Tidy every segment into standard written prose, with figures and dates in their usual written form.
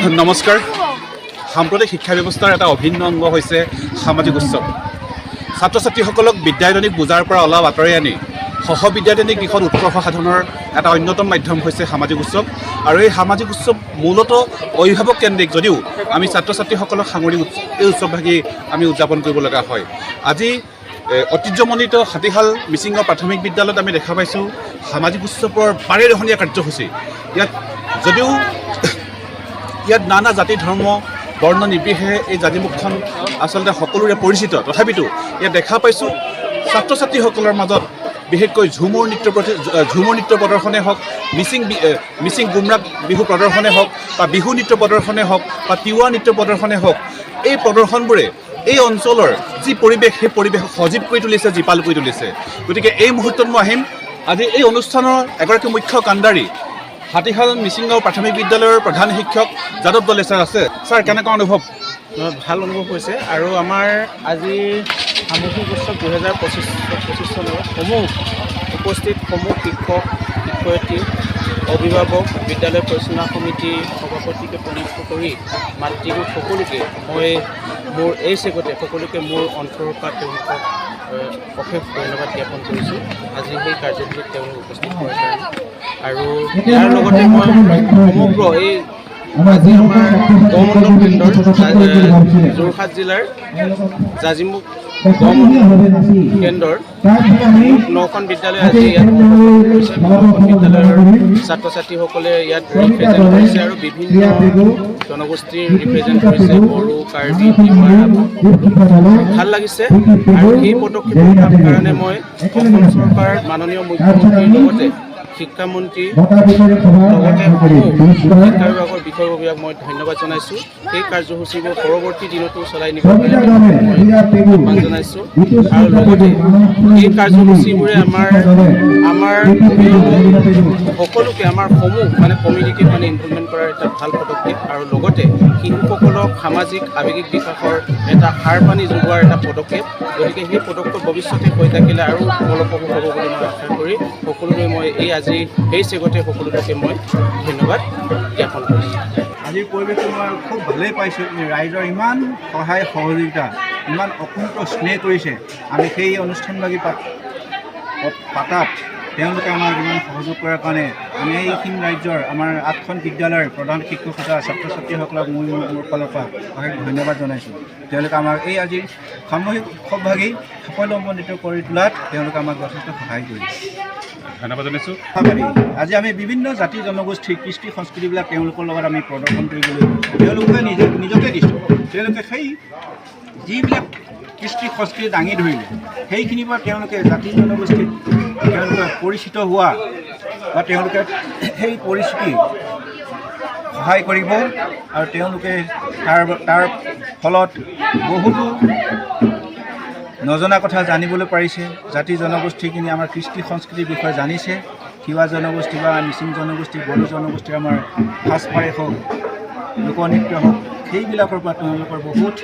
নমস্কাৰ। সাম্প্ৰতিক শিক্ষা ব্যৱস্থাৰ এটা অভিন্ন অংগ হৈছে সামাজিক উৎসৱ। ছাত্ৰ ছাত্ৰীসকলক বিদ্যায়তনিক বোজাৰ পৰা অলপ আঁতৰাই আনি সহবিদ্যায়তনিক দিশত উৎকৰ্ষ সাধনৰ এটা অন্যতম মাধ্যম হৈছে সামাজিক উৎসৱ। আৰু এই সামাজিক উৎসৱ মূলতঃ অভিভাৱক কেন্দ্ৰিক যদিও আমি ছাত্ৰ ছাত্ৰীসকলক সাঙুৰি এই উৎসৱভাগি আমি উদযাপন কৰিব লগা হয়। আজি ঐতিহ্যমণ্ডিত হাতীশাল মিচিংগাঁও প্ৰাথমিক বিদ্যালয়ত আমি দেখা পাইছোঁ সামাজিক উৎসৱৰ বাৰেৰহণীয়া কাৰ্যসূচী। যদিও ইয়াত নানা জাতি ধৰ্ম বৰ্ণ নিৰ্বিশেষে এই জাতিমুখখন আচলতে সকলোৰে পৰিচিত, তথাপিতো ইয়াত দেখা পাইছোঁ ছাত্ৰ ছাত্ৰীসকলৰ মাজত বিশেষকৈ ঝুমুৰ নৃত্য প্ৰদৰ্শনে হওক, মিচিং গুমৰাগ বিহু প্ৰদৰ্শনে হওক বা বিহু নৃত্য প্ৰদৰ্শনে হওক বা তিৱা নৃত্য প্ৰদৰ্শনে হওক, এই প্ৰদৰ্শনবোৰে এই অঞ্চলৰ যি পৰিৱেশ সেই পৰিৱেশক সজীৱ কৰি তুলিছে, জীপাল কৰি তুলিছে। গতিকে এই মুহূৰ্তত মই আহিম আজি এই অনুষ্ঠানৰ এগৰাকী মুখ্য কাণ্ডাৰী হাতীশাল মিচিংগাঁও প্ৰাথমিক বিদ্যালয়ৰ প্ৰধান শিক্ষক যাদৱ দলে ছাৰ আছে। ছাৰ, কেনেকুৱা অনুভৱ? ভাল অনুভৱ হৈছে। আৰু আমাৰ আজি সামূহিক উৎসৱ 2025 চনৰ উপস্থিত সমূহ শিক্ষক শিক্ষয়িত্ৰী অভিভাৱক বিদ্যালয় পৰিচালনা সমিতিৰ সভাপতিকে প্ৰমুখ কৰি মাতৃগোট সকলোকে মই মোৰ এই চেগতে সকলোকে মোৰ অন্তৰৰ পৰা তেওঁলোকক অশেষ ধন্যবাদ জ্ঞাপন কৰিছোঁ আজি সেই কাৰ্যসূচীত তেওঁলোক উপস্থিত হোৱাৰ কাৰণে। আৰু ইয়াৰ লগতে মই সমগ্ৰ এই আজি আমাৰ গড়মণ্ডল কেন্দ্ৰৰ যোৰহাট জিলাৰ জাজিমুখ কেন্দ্ৰৰ 9খন বিদ্যালয় আজি ইয়াত কৰিছে। 9খন বিদ্যালয়ৰ ছাত্ৰ ছাত্ৰীসকলে ইয়াত ৰিপ্ৰেজেণ্ট কৰিছে আৰু বিভিন্ন জনগোষ্ঠীৰ ৰিপ্ৰেজেণ্ট কৰিছে, বড়ো, কাৰ্বি, তিৱা। ভাল লাগিছে। আৰু এই পদক্ষেপ উঠাৰ কাৰণে মই অসম চৰকাৰ মাননীয় মুখ্যমন্ত্ৰীৰ লগতে শিক্ষামন্ত্ৰী লগতে শিক্ষা বিভাগৰ বিষয়ববীয়াক মই ধন্যবাদ জনাইছোঁ। সেই কাৰ্যসূচীবোৰ পৰৱৰ্তী দিনতো চলাই নিব বুলি আহ্বান জনাইছোঁ। আৰু লগতে এই কাৰ্যসূচীবোৰে আমাৰ সকলোকে আমাৰ সমূহ কমিউনিটিত ইনভলভমেণ্ট কৰাৰ এটা ভাল পদক্ষেপ। আৰু লগতে শিশুসকলক সামাজিক আৱেগিক বিকাশৰ এটা সাৰ পানী যোগোৱাৰ এটা পদক্ষেপ। গতিকে সেই পদক্ষেপ ভৱিষ্যতে হৈ থাকিলে আৰু ফলপ্ৰসূ হ'ব বুলি মই আশা কৰি সকলোকে মই আজি সেই চেগতে সকলোকে মই ধন্যবাদ জ্ঞাপন কৰিছোঁ। আজিৰ পৰিৱেশটো মই খুব ভালেই পাইছোঁ। ৰাইজৰ ইমান সহায় সহযোগিতা, ইমান অকুণ্ঠ স্নেহ কৰিছে। আমি সেই অনুষ্ঠানভাগী পাতাত তেওঁলোকে আমাক ইমান সহযোগ কৰাৰ কাৰণে আমি এইখিনি ৰাজ্যৰ আমাৰ 8খন বিদ্যালয়ৰ প্ৰধান শিক্ষক তথা ছাত্ৰ ছাত্ৰীসকলক মোৰ ফালৰ পৰা অশেষ ধন্যবাদ জনাইছোঁ। তেওঁলোকে আমাক এই আজি সামূহিক উৎসৱভাগী সাফল্যমণ্ডিত কৰি তোলাত তেওঁলোকে আমাক যথেষ্ট সহায় কৰিছে। ধন্যবাদ জনাইছোঁ। আজি আমি বিভিন্ন জাতি জনগোষ্ঠীৰ কৃষ্টি সংস্কৃতিবিলাক তেওঁলোকৰ লগত আমি প্ৰদৰ্শন কৰিবলৈ তেওঁলোকে নিজকে দিছোঁ। তেওঁলোকে সেই যিবিলাক কৃষ্টি সংস্কৃতি দাঙি ধৰিলে সেইখিনিৰ পৰা তেওঁলোকে জাতি জনগোষ্ঠীত তেওঁলোকে পৰিচিত হোৱা বা তেওঁলোকে সেই পৰিস্থিতি সহায় কৰিব। আৰু তেওঁলোকে তাৰ ফলত বহুতো নজনা কথা জানিবলৈ পাৰিছে। জাতি জনগোষ্ঠীখিনি আমাৰ কৃষ্টি সংস্কৃতিৰ বিষয়ে জানিছে। তিৱা জনগোষ্ঠী বা মিচিং জনগোষ্ঠী, বড়ো জনগোষ্ঠীৰ আমাৰ সাজপাৰেই হওক, লোকনৃত্য হওক, সেইবিলাকৰ পৰা তেওঁলোকৰ বহুত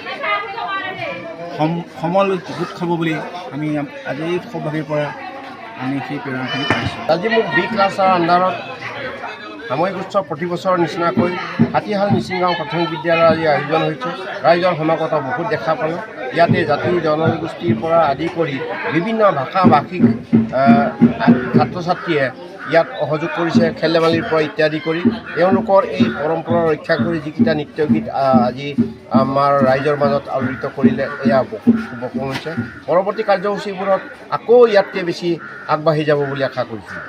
সমল গোট খাব বুলি আমি আজি এই সৌভাগীৰ পৰা আমি সেই প্ৰেৰণাখিনি পাইছোঁ। আজি মোক বি ক্লাছৰ আণ্ডাৰত সামূহিক উৎসৱ প্ৰতি বছৰৰ নিচিনাকৈ হাতীশাল মিচিংগাঁও প্ৰাথমিক বিদ্যালয়ৰ আজি আয়োজন হৈছে। ৰাইজৰ সমাগত বহুত দেখা পালোঁ। ইয়াতে জাতি জনগোষ্ঠীৰ পৰা আদি কৰি বিভিন্ন ভাষা ভাষিক ছাত্ৰ ছাত্ৰীয়ে ইয়াত সহযোগ কৰিছে, খেল ধেমালিৰ পৰা ইত্যাদি কৰি। তেওঁলোকৰ এই পৰম্পৰা ৰক্ষা কৰি যিকেইটা নৃত্য গীত আজি আমাৰ ৰাইজৰ মাজত আলোড়িত কৰিলে, এয়া বহুত শুভকৰণ হৈছে। পৰৱৰ্তী কাৰ্যসূচীবোৰত আকৌ ইয়াতকৈ বেছি আগবাঢ়ি যাব বুলি আশা কৰিছোঁ।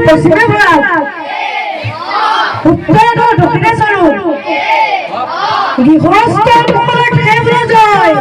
পশ্চিমে ভাগ উত্তৰে দক্ষিণে স্বৰূপ গৃহস্থ জয়।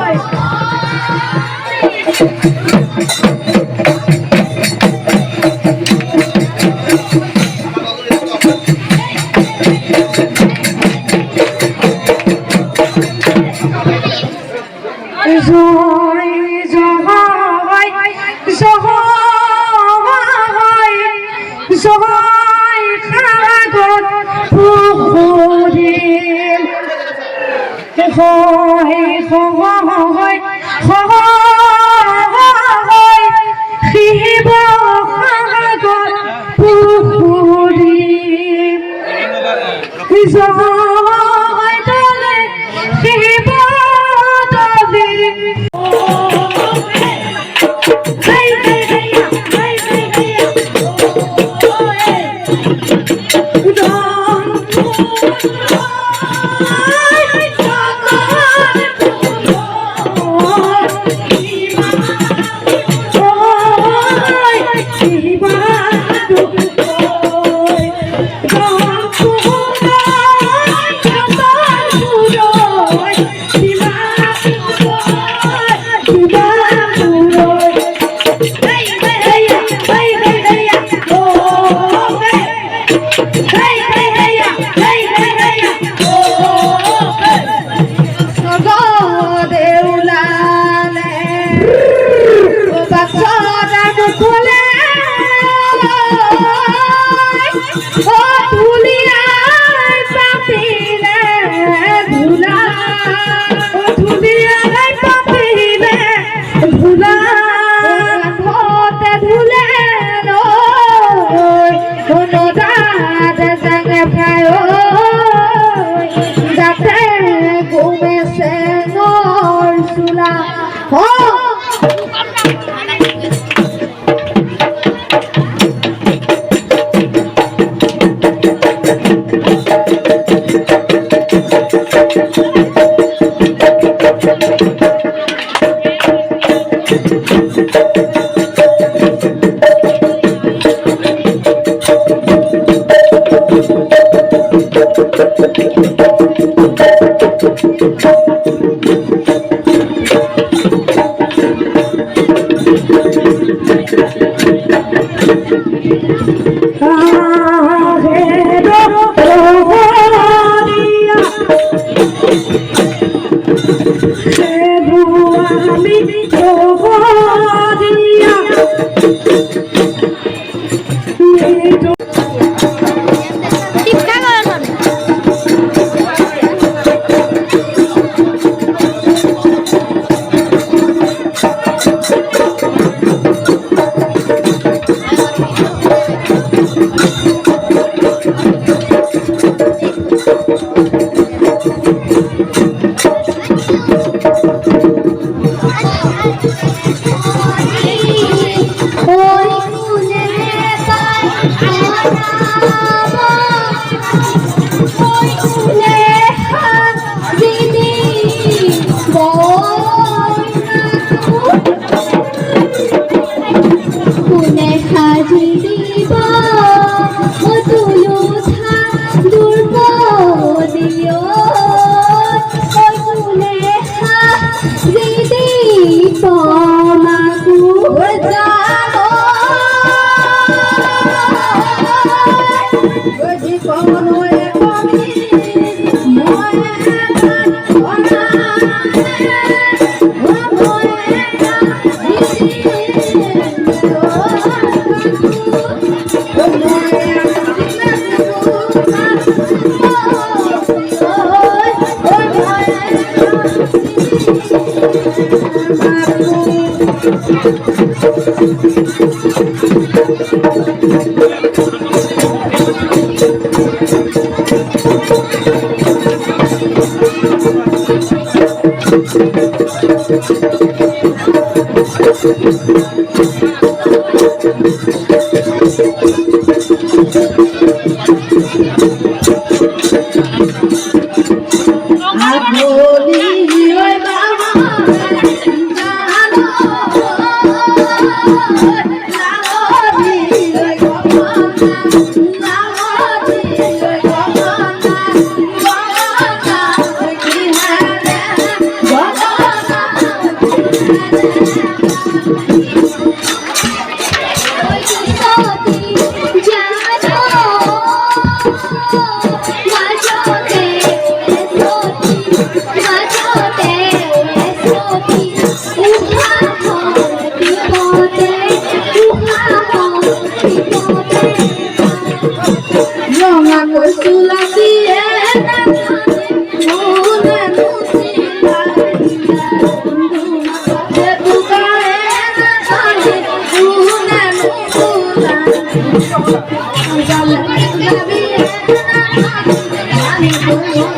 Rong aku sulasi enak,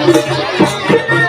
জয়